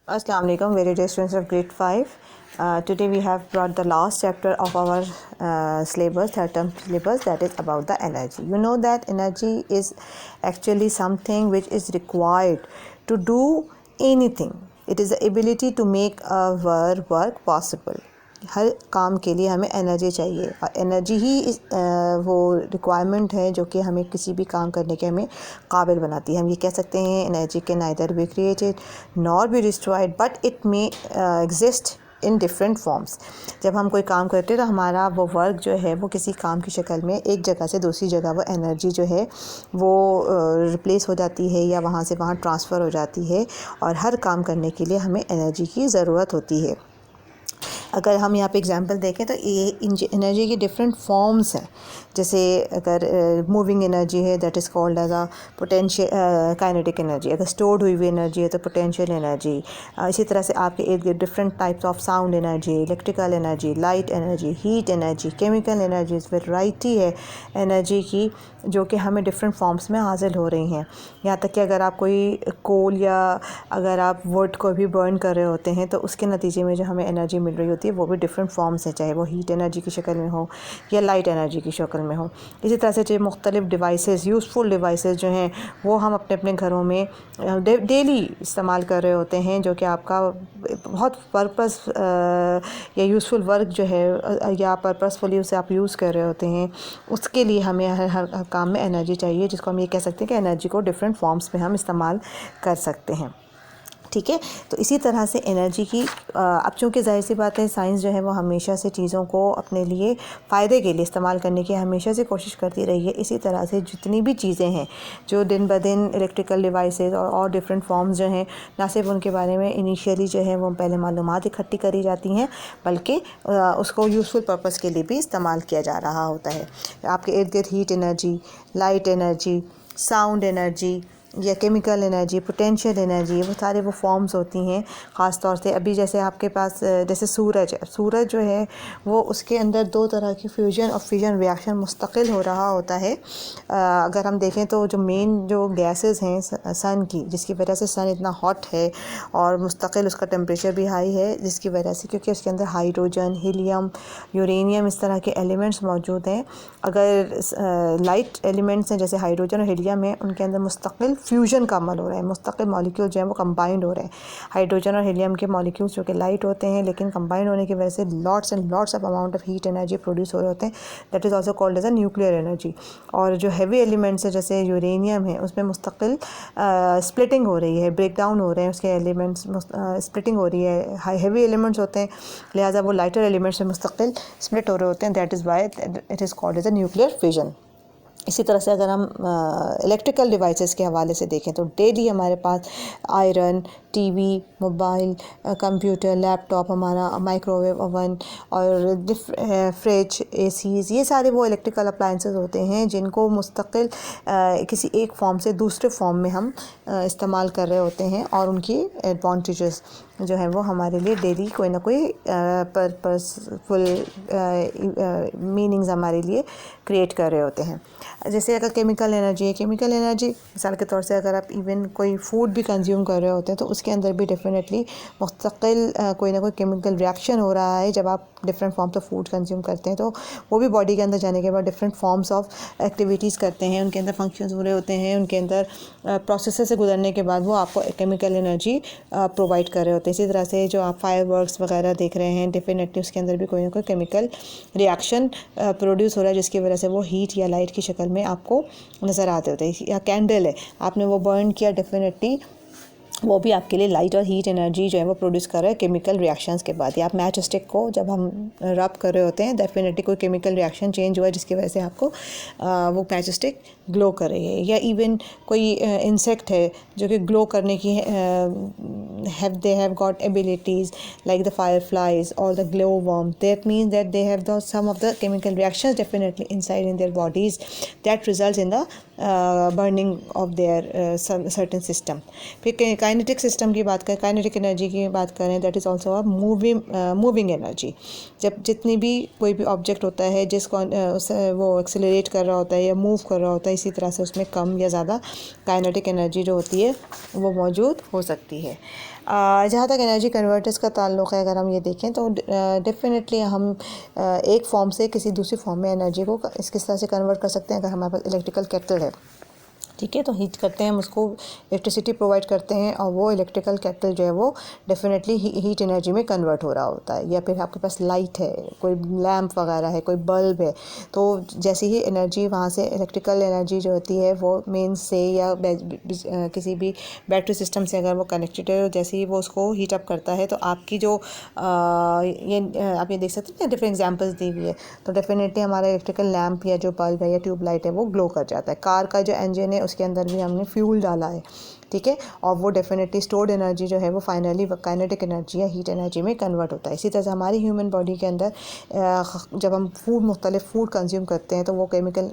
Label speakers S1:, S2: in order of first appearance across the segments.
S1: Assalamu alaikum, very dear students of grade 5. Today we have brought the last chapter of our syllabus, third term syllabus, that is about the energy. You know that energy is actually something which is required to do anything. It is the ability to make our work possible. हर काम के लिए हमें energy चाहिए और energy ही वो requirement है जो कि हमें किसी भी काम करने के हमें काबिल बनाती है. हम ये कह सकते हैं energy can neither be created nor be destroyed but it may exist in different forms. जब हम कोई काम करते हैं तो हमारा वो वर्क जो है वो किसी काम की शक्ल में एक जगह से दूसरी जगह वो एनर्जी जो है वो रिप्लेस हो जाती है या वहाँ से वहाँ ट्रांसफ़र हो जाती है और हर काम करने के लिए हमें एनर्जी की ज़रूरत होती है. अगर हम यहाँ पे एग्जांपल देखें तो ये एनर्जी की डिफरेंट फॉर्म्स हैं. जैसे अगर मूविंग एनर्जी है that is called as a potential kinetic energy. अगर स्टोर्ड हुई हुई एनर्जी है तो पोटेंशियल एनर्जी. इसी तरह से आपके इर्द गिर्द different types of sound energy, electrical energy, light energy, heat energy, chemical energies, variety है एनर्जी की जो कि हमें डिफरेंट फॉर्म्स में हासिल हो रही हैं. यहाँ तक कि अगर आप कोई कोल या अगर आप वुड को भी बर्न कर रहे होते हैं तो उसके नतीजे में जो हमें एनर्जी मिल रही होती है वो भी डिफरेंट फॉर्म्स हैं, चाहे वो हीट एनर्जी की शक्ल में हो या लाइट एनर्जी की शक्ल में हो. इसी तरह से जो मुख्तलिफ डिवाइसेस, यूज़फुल डिवाइसेस जो हैं वो हम अपने अपने घरों में डेली इस्तेमाल कर रहे होते हैं जो कि आपका बहुत पर्पस या यूज़फुल वर्क जो है या पर्पसफुली उसे आप यूज़ कर रहे होते हैं उसके लिए हमें हर काम में एनर्जी चाहिए, जिसको हम ये कह सकते हैं कि एनर्जी को डिफरेंट फॉर्म्स में हम इस्तेमाल कर सकते हैं. ठीक है, तो इसी तरह से एनर्जी की अब चूँकि ज़ाहिर सी बात है साइंस जो है वो हमेशा से चीज़ों को अपने लिए फ़ायदे के लिए इस्तेमाल करने की हमेशा से कोशिश करती रही है. इसी तरह से जितनी भी चीज़ें हैं जो दिन ब दिन इलेक्ट्रिकल डिवाइसेस और डिफरेंट फॉर्म्स जो हैं ना सिर्फ उनके बारे में इनिशियली जो है वो पहले मालूमात इकट्ठी करी जाती हैं बल्कि उसको यूज़फुल पर्पस के लिए भी इस्तेमाल किया जा रहा होता है. आपके इर्द गिर्द heat energy, light energy, sound energy या केमिकल एनर्जी, पोटेंशियल एनर्जी, वो सारे वो फॉर्म्स होती हैं. ख़ास तौर से अभी जैसे आपके पास जैसे सूरज है, सूरज जो है वो उसके अंदर दो तरह की फ्यूजन और फिजन रिएक्शन मुस्तकिल हो रहा होता है. अगर हम देखें तो जो मेन जो गैसेस हैं सन की, जिसकी वजह से सन इतना हॉट है और मुस्तकिल उसका टेम्परेचर भी हाई है, जिसकी वजह से क्योंकि उसके अंदर हाइड्रोजन, हीलियम, यूरेनियम इस तरह के एलिमेंट्स मौजूद हैं. अगर लाइट एलिमेंट्स हैं जैसे हाइड्रोजन और हीलियम है उनके अंदर मुस्तकिल फ्यूजन का अमल हो रहा है, मुस्तकिल मॉलिक्यूल जो है वो कंबाइंड हो रहे हैं. हाइड्रोजन और हीलियम के मॉलिक्यूल्स जो कि लाइट होते हैं लेकिन कंबाइंड होने की वजह से lots and lots of amount of heat energy produce हो रहे होते हैं. That is also called as a nuclear energy. और जो हैवी एलिमेंट्स है जैसे यूरेनियम है उसमें मुस्तकिल स्प्लिटिंग हो रही है, ब्रेक डाउन हो रहे हैं उसके एलिमेंट्स, स्प्लिटिंग हो रही है. हैवी एलिमेंट्स होते हैं लिहाजा वो लाइटर एलिमेंट्स में मुस्तकिल स्प्लिट हो रहे होते हैं. That is why it is called as a nuclear fission. इसी तरह से अगर हम इलेक्ट्रिकल डिवाइसेस के हवाले से देखें तो डेली हमारे पास iron, TV, mobile, computer, laptop, हमारा माइक्रोवेव ओवन और फ्रिज, एसीज़, ये सारे वो इलेक्ट्रिकल अप्लाइंसेस होते हैं जिनको मुस्तकिल किसी एक फॉर्म से दूसरे फॉर्म में हम इस्तेमाल कर रहे होते हैं और उनकी एडवांटेजेस जो है वो हमारे लिए डेली कोई ना कोई पर्पसफुल मीनिंग्स हमारे लिए क्रिएट कर रहे होते हैं. जैसे अगर केमिकल एनर्जी है, केमिकल एनर्जी मिसाल के तौर से अगर आप इवन कोई फूड भी कंज्यूम कर रहे होते हैं तो उसके अंदर भी डेफिनेटली मुस्तकिल कोई ना कोई केमिकल रिएक्शन हो रहा है. जब आप different forms of food consume करते हैं तो वो भी बॉडी के अंदर जाने के बाद डिफरेंट फॉर्म्स ऑफ एक्टिविटीज़ करते हैं, उनके अंदर फंक्शंस हो रहे होते हैं, उनके अंदर प्रोसेस से गुजरने के बाद वो आपको केमिकल एनर्जी प्रोवाइड कर रहे होते हैं. इसी तरह से जो आप फायरवर्क्स वगैरह देख रहे हैं डेफिनेटली उसके अंदर भी कोई ना कोई केमिकल रिएक्शन प्रोड्यूस हो रहा है जिसकी वजह से वो हीट या लाइट की शक्ल में आपको नज़र आते होते हैं. या कैंडल है, आपने वो बर्न किया, डेफिनेटली वो भी आपके लिए लाइट और हीट एनर्जी जो है वो प्रोड्यूस कर रहा है केमिकल रिएक्शंस के बाद. या आप मैच स्टिक को जब हम रब कर रहे होते हैं डेफिनेटली कोई केमिकल रिएक्शन चेंज हुआ है जिसकी वजह से आपको वो मैच स्टिक ग्लो कर रही है. या इवन कोई इंसेक्ट है जो कि ग्लो करने की they have got abilities like the fireflies और the glow worm. That means that they have the sum of the chemical reactions definitely inside in their bodies that results in the burning of their certain system. फिर kinetic system की बात करें, kinetic energy की बात करें, that is also a moving energy. जब जितनी भी कोई भी ऑब्जेक्ट होता है जिसको वो एक्सेलरेट कर रहा होता है या मूव कर रहा होता है, इसी तरह से उसमें कम या ज़्यादा काइनेटिक एनर्जी जो होती है वो मौजूद हो सकती है. जहाँ तक एनर्जी कन्वर्टर्स का ताल्लुक़ है, अगर हम ये देखें तो डेफिनेटली हम एक फॉर्म से किसी दूसरी फॉर्म में एनर्जी को किस तरह से कन्वर्ट कर सकते हैं। अगर हमारे पास इलेक्ट्रिकल केटल है, ठीक है, तो हीट करते हैं हम उसको, इलेक्ट्रिसिटी प्रोवाइड करते हैं और वो इलेक्ट्रिकल केटल जो है वो डेफिनेटली हीट एनर्जी में कन्वर्ट हो रहा होता है। या फिर आपके पास लाइट है, कोई लैंप वगैरह है, कोई बल्ब है, तो जैसे ही एनर्जी वहाँ से इलेक्ट्रिकल एनर्जी जो होती है वो मेन से या किसी भी बैटरी सिस्टम से अगर वो कनेक्टेड है, जैसे ही वो उसको हीट अप करता है तो आपकी जो आप ये देख सकते हैं डिफरेंट एग्जांपल्स दी हुई है। तो डेफिनेटली हमारा इलेक्ट्रिकल लैंप या जो बल्ब है या ट्यूबलाइट है वो ग्लो कर जाता है। कार का जो इंजन है उसके अंदर भी हमने फ्यूल डाला है, ठीक है, और वो डेफिनेटली स्टोर्ड एनर्जी जो है वो फाइनली काइनेटिक एनर्जी या हीट एनर्जी में कन्वर्ट होता है। इसी तरह से हमारी ह्यूमन बॉडी के अंदर जब हम मुख्तलिफ फूड कंज्यूम करते हैं तो वो केमिकल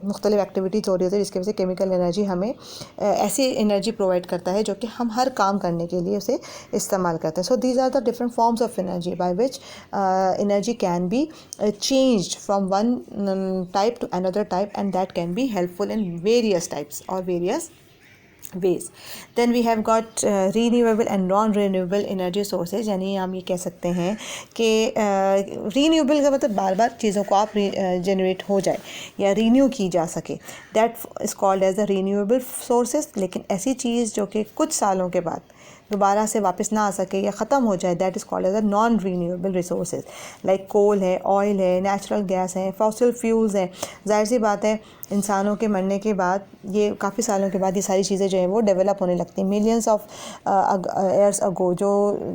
S1: मुख्तलिफ एक्टिविटीज़ हो रही होती है जिसकी वजह से केमिकल एनर्जी हमें ऐसी एनर्जी प्रोवाइड करता है जो कि हम हर काम करने के लिए उसे इस्तेमाल करते हैं। So these are the different forms of energy by which energy can be changed from one type to another type, and that can be helpful in various types और various ways. Then we have got renewable and non-renewable energy sources, यानी हम ये कह सकते हैं कि renewable का मतलब बार बार चीज़ों को आप जनरेट हो जाए या रीन्यू की जा सके, that is called as the renewable sources. लेकिन ऐसी चीज़ जो कि कुछ सालों के बाद दोबारा से वापस ना आ सके या ख़त्म हो जाए, that is called as a non renewable resources, like coal है, ऑयल है, नेचुरल गैस है, फॉसिल फ्यूल्स हैं। जाहिर सी बात है इंसानों के मरने के बाद ये काफ़ी सालों के बाद ये सारी चीज़ें जो हैं वो डेवलप होने लगती हैं। मिलियंस ऑफ ईयर्स अगो जो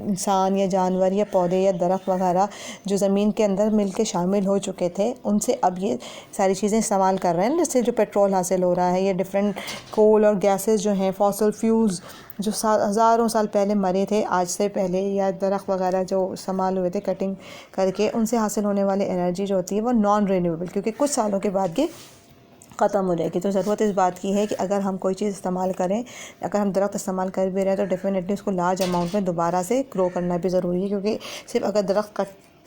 S1: इंसान या जानवर या पौधे या दरख्त वगैरह जो ज़मीन के अंदर मिल के शामिल हो चुके थे, उनसे अब ये सारी चीज़ें इस्तेमाल कर रहे हैं, जिससे जो पेट्रोल हासिल हो रहा है या डिफरेंट कोल और गैसेस जो हैं, फॉसिल फ्यूल्स जो हज़ारों साल पहले मरे थे आज से पहले, या दरख्त वगैरह जो इस्तेमाल हुए थे कटिंग करके, उनसे हासिल होने वाली एनर्जी जो होती है वो नॉन रिन्यूएबल, क्योंकि कुछ सालों के बाद ये ख़त्म हो जाएगी। तो ज़रूरत इस बात की है कि अगर हम कोई चीज़ इस्तेमाल करें, अगर हम दरख्त इस्तेमाल कर भी रहे हैं तो डेफिनेटली उसको लार्ज अमाउंट में दोबारा से ग्रो करना भी ज़रूरी है, क्योंकि सिर्फ अगर दरख्त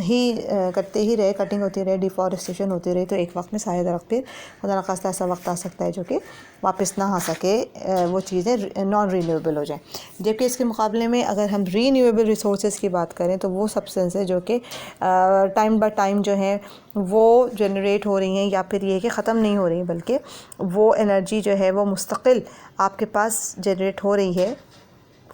S1: कटते ही रहे, कटिंग होती रहे, डिफॉरेस्टेशन होती रही, तो एक वक्त में सारे दरख्त फिर खुदा न खास्ता ऐसा वक्त आ सकता है जो कि वापस ना आ सके, वो चीज़ें नॉन रीन्यूएबल हो जाएं। जबकि इसके मुकाबले में अगर हम रीन्यूएबल रिसोर्सेज की बात करें तो वो सब्सटेंस है जो कि टाइम बाय टाइम जो है वो जनरेट हो रही हैं, या फिर ये कि ख़त्म नहीं हो रही, बल्कि वो एनर्जी जो है वो मुस्तकिल आपके पास जनरेट हो रही है।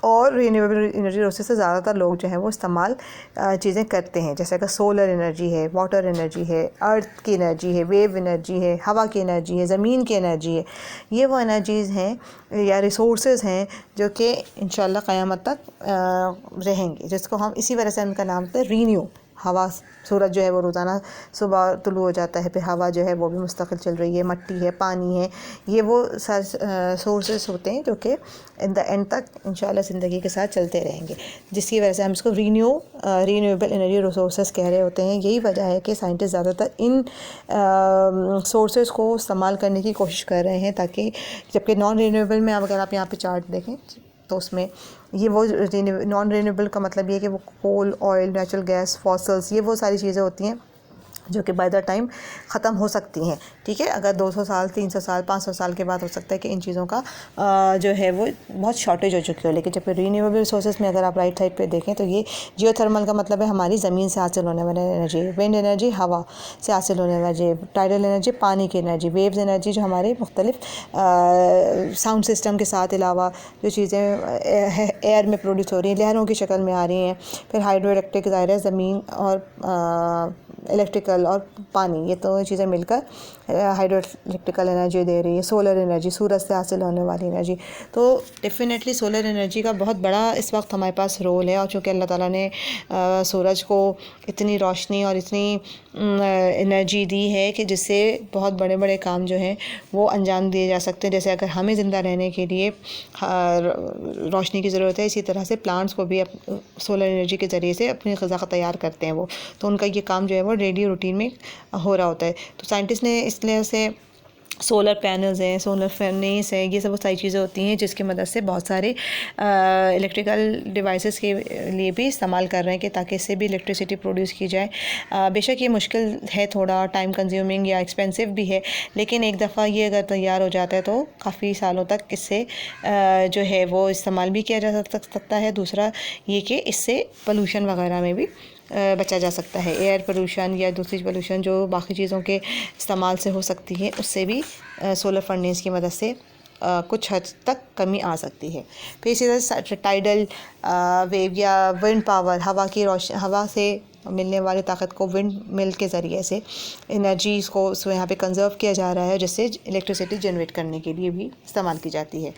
S1: और रीन्यूएबल एनर्जी रिसोर्सेज से ज़्यादातर लोग जो हैं वो इस्तेमाल चीज़ें करते हैं, जैसे कि सोलर एनर्जी है, वाटर एनर्जी है, अर्थ की एनर्जी है, वेव एनर्जी है, हवा की एनर्जी है, ज़मीन की एनर्जी है। ये वो एनर्जीज़ हैं या रिसोर्सेज हैं जो कि इंशाल्लाह क़यामत तक रहेंगे, जिसको हम इसी वजह से उनका नाम होता है रीन्यू। हवा, सूरज जो है वो रोज़ाना सुबह तुलू हो जाता है, फिर हवा जो है वो भी मुस्तकिल चल रही है, मिट्टी है, पानी है, ये वो सोर्सेस होते हैं जो कि इन द एंड तक इंशाल्लाह ज़िंदगी के साथ चलते रहेंगे, जिसकी वजह से हम इसको रीन्यूएबल एनर्जी रिसोर्सेज कह रहे होते हैं। यही वजह है कि साइंटिस्ट ज़्यादातर इन सोर्सेज को इस्तेमाल करने की कोशिश कर रहे हैं, ताकि जबकि नॉन रीन्यूएबल में अगर आप यहाँ पे चार्ट देखें तो उसमें ये वो नॉन रीन्यूएबल का मतलब ये कि वो कोल, ऑयल, नेचुरल गैस, फॉसल्स, ये वो सारी चीज़ें होती हैं जो कि बाय द टाइम ख़त्म हो सकती हैं, ठीक है। अगर 200 साल, 300 साल, 500 साल के बाद हो सकता है कि इन चीज़ों का जो है वो बहुत शॉर्टेज हो चुकी हो। लेकिन जब रीन्यूएबल रिसोर्सेज में अगर आप राइट साइड पे देखें तो ये जियोथर्मल का मतलब है हमारी ज़मीन से हासिल होने वाली एनर्जी, विंड एनर्जी हवा से हासिल होने वाली, टाइडल एनर्जी पानी की एनर्जी, वेव्स एनर्जी जो हमारे मुख्तलिफ साउंड सिस्टम के साथ अलावा जो चीज़ें एयर में प्रोड्यूस हो रही हैं, लहरों की शक्ल में आ रही हैं। फिर हाइड्रो इलेक्ट्रिक ज़ाहिर है ज़मीन और इलेक्ट्रिकल और पानी, ये दोनों चीज़ें मिलकर हाइड्रो इलेक्ट्रिकल एनर्जी दे रही है। सोलर एनर्जी, सूरज से हासिल होने वाली एनर्जी। तो डेफिनेटली सोलर एनर्जी का बहुत बड़ा इस वक्त हमारे पास रोल है, और चूँकि अल्लाह ताला ने सूरज को इतनी रोशनी और इतनी एनर्जी दी है कि जिससे बहुत बड़े बड़े काम जो हैं वो अंजाम दिए जा सकते हैं। जैसे अगर हमें ज़िंदा रहने के लिए रोशनी की ज़रूरत है, इसी तरह से प्लांट्स को भी सोलर एनर्जी के ज़रिए से अपनी ग़िज़ा का तैयार करते हैं वो, तो उनका ये काम जो है वो डेली रूटीन में हो रहा होता है। तो साइंटिस्ट ने इसलिए से सोलर पैनल्स हैं, सोलर फर्नेस है, ये सब वो सारी चीज़ें होती हैं जिसकी मदद से बहुत सारे इलेक्ट्रिकल डिवाइसेस के लिए भी इस्तेमाल कर रहे हैं कि ताकि इससे भी इलेक्ट्रिसिटी प्रोड्यूस की जाए। बेशक ये मुश्किल है, थोड़ा टाइम कंज्यूमिंग या एक्सपेंसिव भी है, लेकिन एक दफ़ा ये अगर तैयार हो जाता है तो काफ़ी सालों तक इससे जो है वो इस्तेमाल भी किया जा सकता है। दूसरा ये कि इससे पोल्यूशन वगैरह में भी बचा जा सकता है। एयर पोल्यूशन या दूसरी पोल्यूशन जो बाकी चीज़ों के इस्तेमाल से हो सकती है, उससे भी सोलर फर्नेस की मदद से कुछ हद तक कमी आ सकती है। फिर इसी तरह टाइडल वेव या विंड पावर, हवा से मिलने वाली ताकत को विंड मिल के ज़रिए से एनर्जीज़ को उसको यहाँ पे कंज़र्व किया जा रहा है, जिससे इलेक्ट्रिसिटी जनरेट करने के लिए भी इस्तेमाल की जाती है।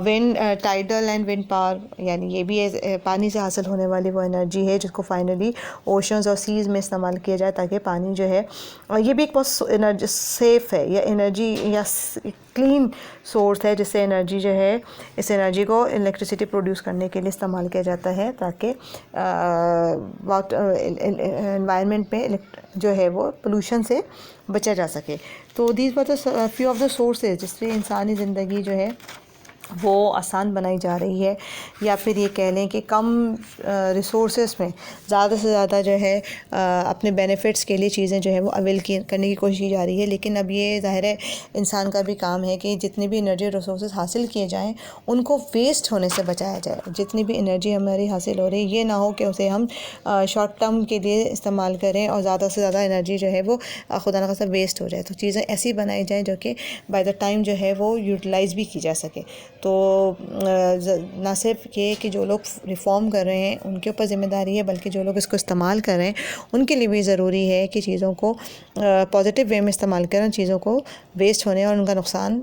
S1: Wind tidal and wind power यानी ये भी पानी से हासिल होने वाली वो एनर्जी है जिसको फाइनली ओशंस और सीज़ में इस्तेमाल किया जाए, ताकि पानी जो है ये भी एक बहुत एनर्जी सेफ़ है या एनर्जी या क्लीन सोर्स है, जिससे एनर्जी जो है इस एनर्जी को इलेक्ट्रिसिटी प्रोड्यूस करने के लिए इस्तेमाल किया जाता है, ताकि एनवायरनमेंट में जो है वो पोल्यूशन से बचा जा सके। तो these were the few of the sources जिससे इंसानी ज़िंदगी जो है वो आसान बनाई जा रही है, या फिर ये कह लें कि कम रिसोर्सेज में ज़्यादा से ज़्यादा जो है अपने बेनिफिट्स के लिए चीज़ें जो है वो अवेल करने की कोशिश की जा रही है। लेकिन अब ये ज़ाहिर है इंसान का भी काम है कि जितनी भी एनर्जी रिसोर्सेज हासिल किए जाएं उनको वेस्ट होने से बचाया जाए। जितनी भी एनर्जी हमारी हासिल हो रही है, ये ना हो कि उसे हम शॉर्ट टर्म के लिए इस्तेमाल करें और ज़्यादा से ज़्यादा एनर्जी जो है वो खुदा न खास्ता वेस्ट हो जाए। तो चीज़ें ऐसी बनाई जाएँ जो कि बाय द टाइम जो है वो यूटिलाइज़ भी की जा सके। तो ना सिर्फ ये कि जो लोग रिफ़ॉर्म कर रहे हैं उनके ऊपर ज़िम्मेदारी है, बल्कि जो लोग इसको इस्तेमाल कर रहे हैं उनके लिए भी ज़रूरी है कि चीज़ों को पॉजिटिव वे में इस्तेमाल करें, चीज़ों को वेस्ट होने और उनका नुकसान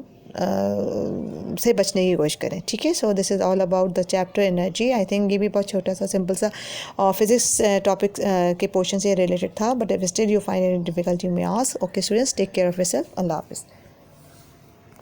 S1: से बचने की कोशिश करें। ठीक है, so this is all about the chapter energy. I think ये भी बहुत छोटा सा सिंपल सा फिज़िक्स टॉपिक के पोर्शन से रिलेटेड था, but if still you find it difficult you may ask. Okay students, take care of yourself. अल्लाह हाफ़िज़।